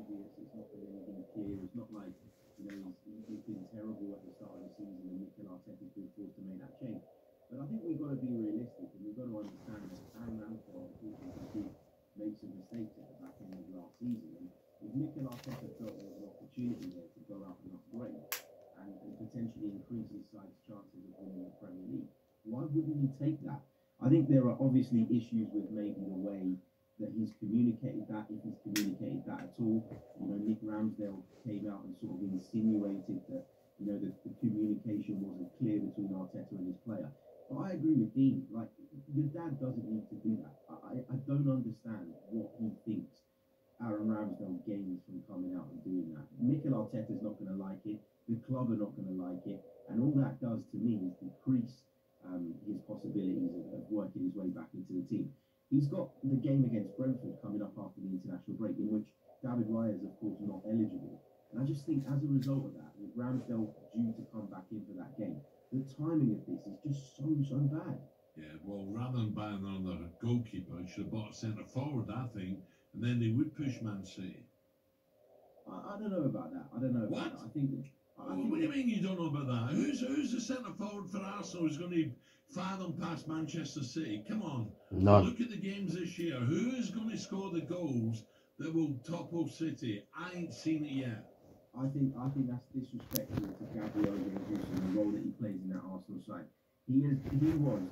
obvious. It's not been anything clear. It's not like, he's been terrible at the start of the season and Mikel Arteta's been forced to make that change. But I think we've got to be realistic and we've got to understand that Aaron Ramsdale, unfortunately, did make some mistakes at the back end of last season. And if Mikel Arteta felt there was an opportunity there to go out and upgrade and potentially increase his side's chances of winning the Premier League, why wouldn't he take that? I think there are obviously issues with maybe the way that he's communicated that, if he's communicated that at all. Nick Ramsdale came out and sort of insinuated that, the communication wasn't clear between Arteta and his player. But I agree with Dean. Like, your dad doesn't need to do that. I don't understand what he thinks Aaron Ramsdale gains from coming out and doing that. Mikel Arteta's not going to like it. The club are not going to like it. And all that does to me is decrease his possibilities of working his way back into the team. He's got the game against Brentford coming up after the international break, in which David Raya is, of course, not eligible. And I just think as a result of that, with Ramsdale due to come back in for that game, the timing of this is just so bad. Yeah, well, rather than buying another goalkeeper, he should have bought a centre forward, I think, and then they would push Man City. I don't know about that. I don't know about that. I think that. What do you mean you don't know about that? Who's the centre forward for Arsenal who's going to fathom past Manchester City? Come on. None. Look at the games this year. Who is going to score the goals that will topple City? I ain't seen it yet. I think that's disrespectful to Gabriel Jesus and the role that he plays in that Arsenal side. He was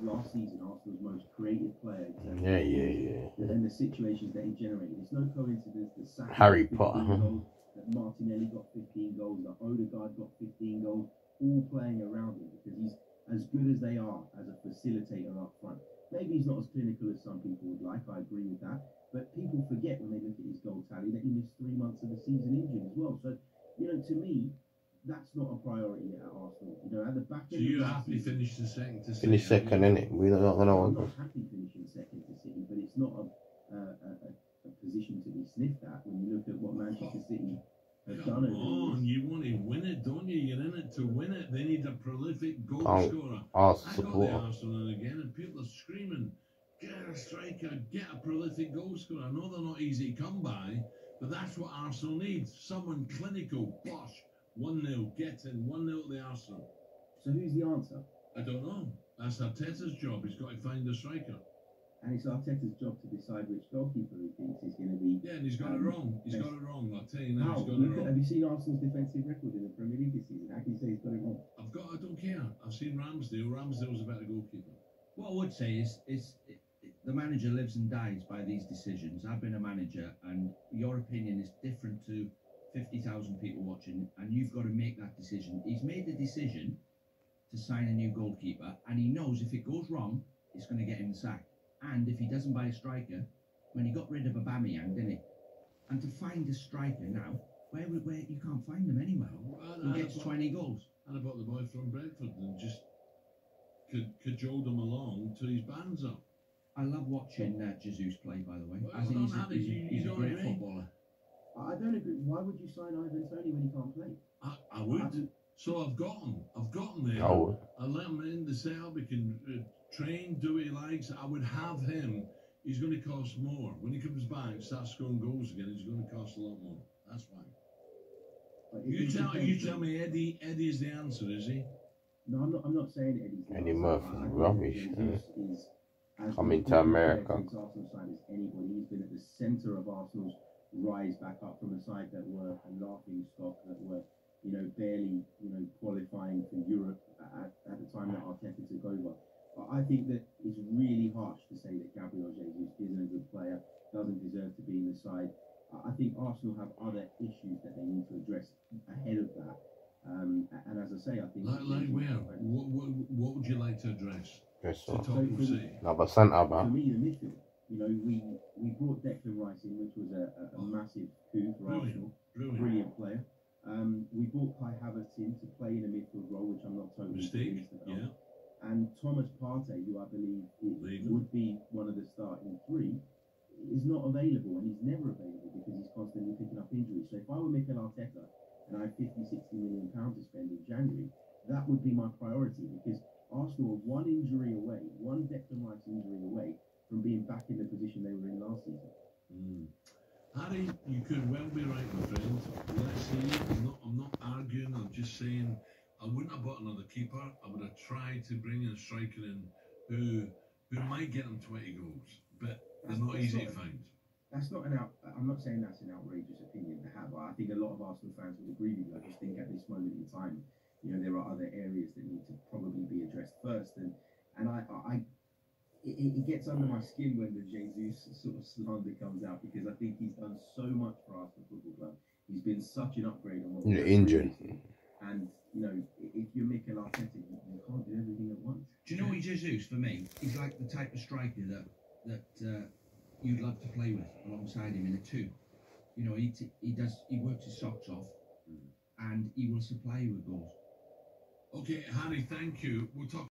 last season Arsenal's most creative player. Yeah. And the situations that he generated. It's no coincidence that Saka Harry Potter. Goals, that Martinelli got 15 goals, that Odegaard got 15 goals, all playing around him because he's as good as they are as a facilitator up front. Maybe he's not as clinical as some people would like, I agree with that. But people forget when they look at his goal tally that he missed 3 months of the season injured as well. So, to me, that's not a priority at Arsenal. At the back end. So you're happy finishing second to City? Finish second, innit? We're not going to I'm not happy finishing second to City, but it's not a position to be sniffed at when you look at what Manchester City have done. Come on, you want to win it, don't you? You're in it to win it. They need a prolific goal scorer. I got the Arsenal again, and people are screaming, get a striker, get a prolific goal scorer. I know they're not easy to come by, but that's what Arsenal needs. Someone clinical, bosh. 1-0, get in, 1-0 to the Arsenal. So who's the answer? I don't know. That's Arteta's job. He's got to find a striker. And it's Arteta's job to decide which goalkeeper he thinks is going to be. Yeah, and he's got it wrong. He's got it wrong. I'll tell you now, he's got it wrong. Have you seen Arsenal's defensive record in the Premier League this season? How can you say he's got it wrong? I don't care. I've seen Ramsdale. Ramsdale's a better goalkeeper. What I would say is the manager lives and dies by these decisions. I've been a manager, and your opinion is different to 50,000 people watching, and you've got to make that decision. He's made the decision to sign a new goalkeeper, and he knows if it goes wrong, it's going to get him the sack. And if he doesn't buy a striker, when he got rid of Aubameyang, didn't he? And to find a striker now, where you can't find him anywhere. He gets 20 goals. And about the boy from Brentford and just cajoled him along till his band's up. I love watching Jesus play, by the way. Well, I think he's a great footballer. I don't agree. Why would you sign Ivan Toney when he can't play? I would. So I've got him there. I let him in the setup. He can train, do what he likes. I would have him. He's going to cost more. When he comes back and starts scoring goals again, he's going to cost a lot more. That's fine. You tell me Eddie is the answer, is he? No, I'm not saying Eddie's the answer. Eddie Murphy's rubbish. Is coming to America. Arsenal side as anybody. He's been at the centre of Arsenal's rise back up from a side that were a laughing stock, that were barely qualifying for Europe at the time that Arteta took over. But I think that it's really harsh to say that Gabriel Jesus isn't a good player, doesn't deserve to be in the side. I think Arsenal have other issues that they need to address ahead of that. And as I say, I think like where? What would you like to address? Yes, to top of City? Another centre back. For me, the midfield. We brought Declan Rice in, which was a massive coup for Arsenal. Brilliant player. We brought Kai Havertz in to play in a midfield role, which I'm not totally convinced about. Yeah. And Thomas Partey, who I believe would be one of the starting three, is not available, and he's never available because he's constantly picking up injuries. So if I were Mikel Arteta and I had 50-60 million pounds to spend in January, that would be my priority, because Arsenal are one injury away, one Declan Rice injury away from being back in the position they were in last season. Harry, you could well be right, my friend. Let's see. I'm not arguing. I'm just saying I wouldn't have bought another keeper. I would have tried to bring a striker in who might get them 20 goals, but they're not easy to find. That's not I'm not saying that's an outrageous opinion to have. I think a lot of Arsenal fans would agree with you. I just think at this moment in time, you know, there are other areas that need to probably be addressed first. And it gets under my skin when the Jesus sort of slander comes out, because I think he's done so much for Arsenal Football Club. He's been such an upgrade on what You're injured. And, you know, if you're Mikel Arteta, you can't do everything at once. Do you know what Jesus, for me, he's like the type of striker that you'd love to play with alongside him in a two. You know, he works his socks off, and he will supply you with goals. Okay, Harry, thank you. We'll talk.